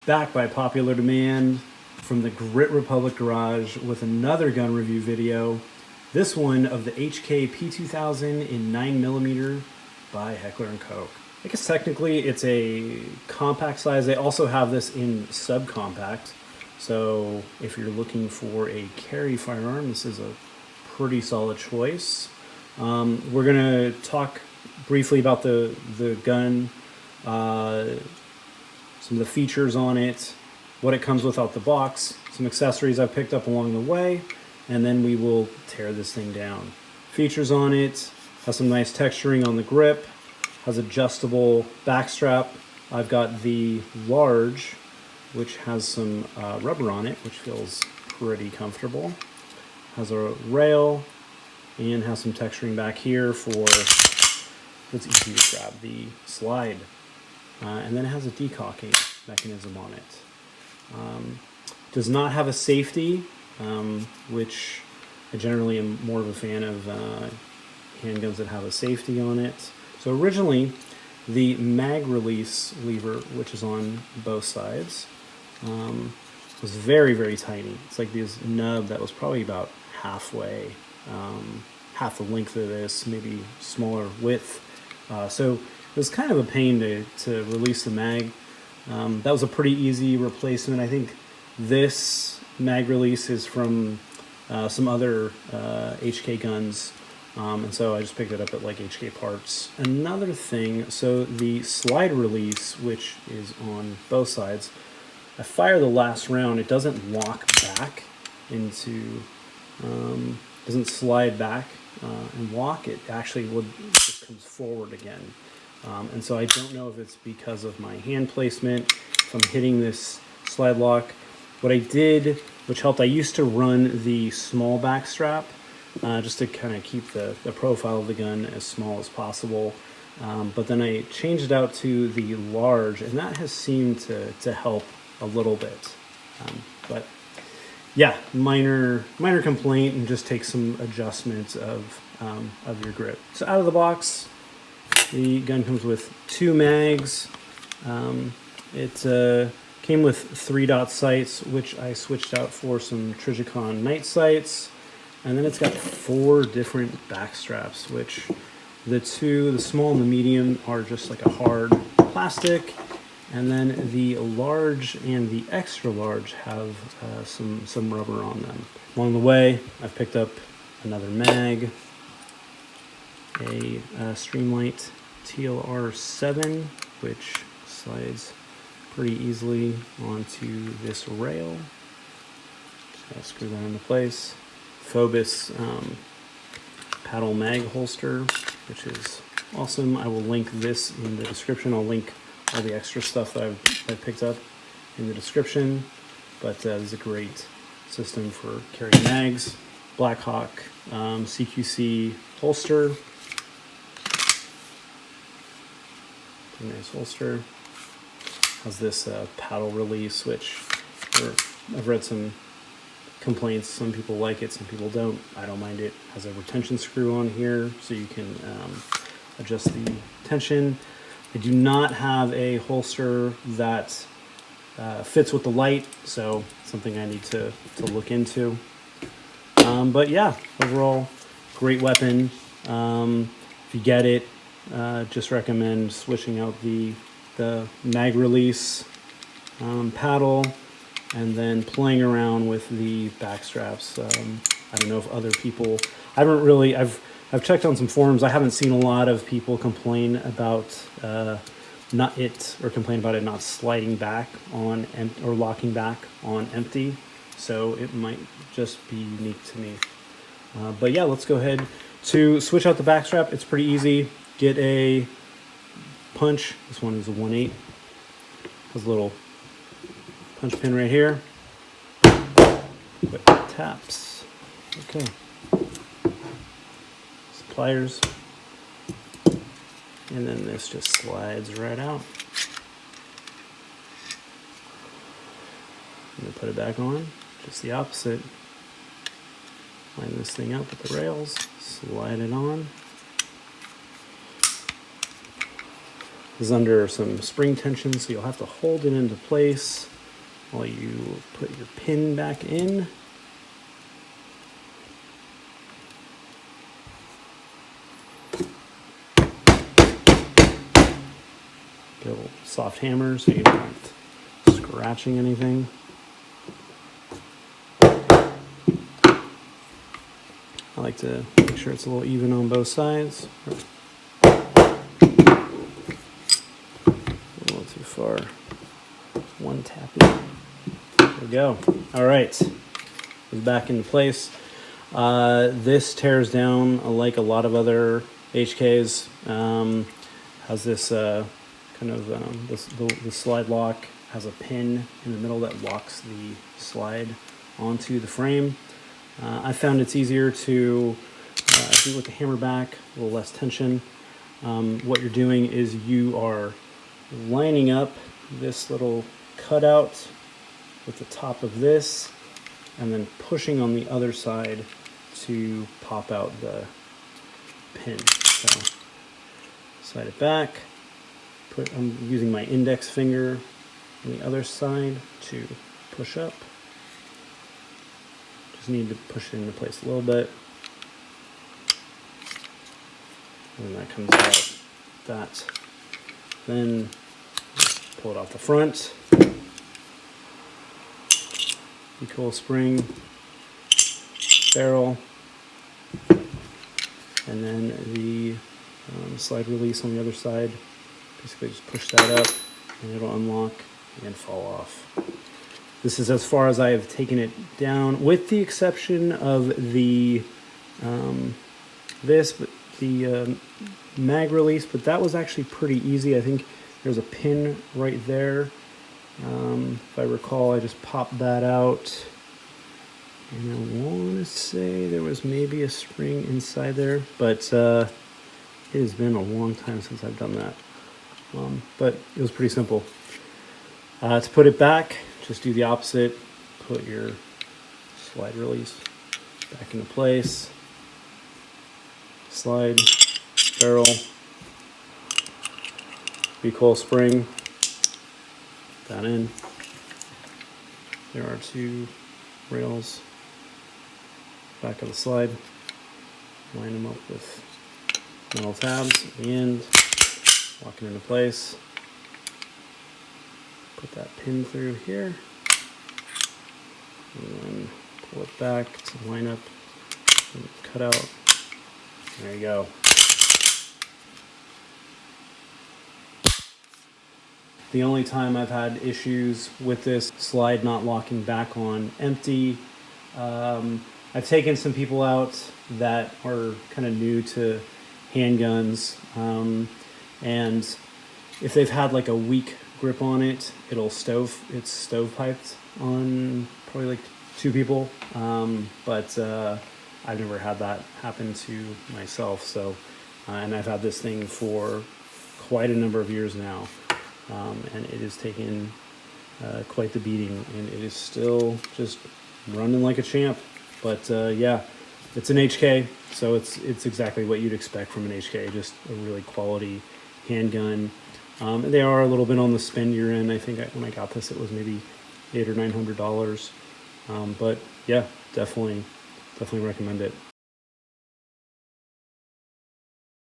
Back by popular demand from the Grit Republic Garage with another gun review video. This one of the HK P2000 in 9mm by Heckler and Koch. I guess technically it's a compact size. They also have this in subcompact. So if you're looking for a carry firearm, this is a pretty solid choice. We're gonna talk briefly about the gun, some of the features on it, what it comes with out the box, some accessories I've picked up along the way, and then we will tear this thing down. Features on it, has some nice texturing on the grip, has adjustable backstrap. I've got the large, which has some rubber on it, which feels pretty comfortable. Has a rail and has some texturing back here for it's easy to grab the slide. And then it has a decocking mechanism on it. Does not have a safety, which I generally am more of a fan of handguns that have a safety on it. So originally, the mag release lever, which is on both sides, was very, very tiny. It's like this nub that was probably about halfway, half the length of this, maybe smaller width. So it was kind of a pain to release the mag. That was a pretty easy replacement. I think this mag release is from some other HK guns, and so I just picked it up at like HK Parts. Another thing, so the slide release, which is on both sides, I fire the last round, it doesn't lock back into, doesn't slide back and lock, it actually just comes forward again. And so I don't know if it's because of my hand placement, if I'm hitting this slide lock. What I did, which helped, I used to run the small back strap just to kind of keep the profile of the gun as small as possible. But then I changed it out to the large, and that has seemed to help a little bit. But yeah, minor complaint, and just take some adjustments of your grip. So out of the box, the gun comes with 2 mags. It came with 3-dot sights, which I switched out for some Trijicon night sights. And then it's got 4 different back straps, which the small and the medium, are just like a hard plastic. And then the large and the extra large have some rubber on them. Along the way, I've picked up another mag, a Streamlight TLR-7, which slides pretty easily onto this rail. Just gotta screw that into place. Fobus paddle mag holster, which is awesome. I will link this in the description. I'll link all the extra stuff that I've picked up in the description. But this is a great system for carrying mags. BlackHawk CQC holster. Nice holster. Has this paddle release, which I've read some complaints. Some people like it, some people don't. I don't mind it. Has a retention screw on here, so you can adjust the tension. I do not have a holster that fits with the light, so something I need to look into. But yeah, overall, great weapon. If you get it, just recommend switching out the mag release paddle, and then playing around with the back straps. I don't know if other people, I've checked on some forums. I haven't seen a lot of people complain about complain about it not sliding back on or locking back on empty. So it might just be unique to me. But yeah, let's go ahead to switch out the back strap. It's pretty easy. Get a punch. This one is a 1/8. Has a little punch pin right here. Quick taps. Okay. Pliers. And then this just slides right out. I'm going to put it back on. Just the opposite. Line this thing up with the rails. Slide it on. This is under some spring tension, so you'll have to hold it into place. while you put your pin back in. Get a little soft hammer so you're not scratching anything. I like to make sure it's a little even on both sides. A little too far. One tappy. There we go. All right. It's back into place. This tears down like a lot of other HKs. Has this the slide lock has a pin in the middle that locks the slide onto the frame. I found it's easier to do with the hammer back, a little less tension. What you're doing is you are lining up this little cutout with the top of this and then pushing on the other side to pop out the pin. So slide it back. I'm using my index finger on the other side to push up. Just need to push it into place a little bit. And that comes out. That. Then pull it off the front. Recoil spring, barrel, and then the slide release on the other side. Basically just push that up and it'll unlock and fall off. This is as far as I have taken it down, with the exception of the mag release, but that was actually pretty easy. I think there's a pin right there. If I recall, I just popped that out. And I want to say there was maybe a spring inside there, but it has been a long time since I've done that. But it was pretty simple. To put it back, just do the opposite. Put your slide release back into place. Slide, barrel, recoil spring, that in. There are two rails, back of the slide. Line them up with metal tabs at the end. Lock it into place. Put that pin through here. And then pull it back to line up and cut out. There you go. The only time I've had issues with this slide not locking back on empty, I've taken some people out that are kind of new to handguns, and if they've had like a weak grip on it, it's stovepiped on probably like 2 people, but I've never had that happen to myself. So, and I've had this thing for quite a number of years now, and it has taken quite the beating, and it is still just running like a champ. But yeah, it's an HK, so it's exactly what you'd expect from an HK, just a really quality handgun. They are a little bit on the spendier end. I think when I got this, it was maybe $800 or $900. But yeah, definitely recommend it.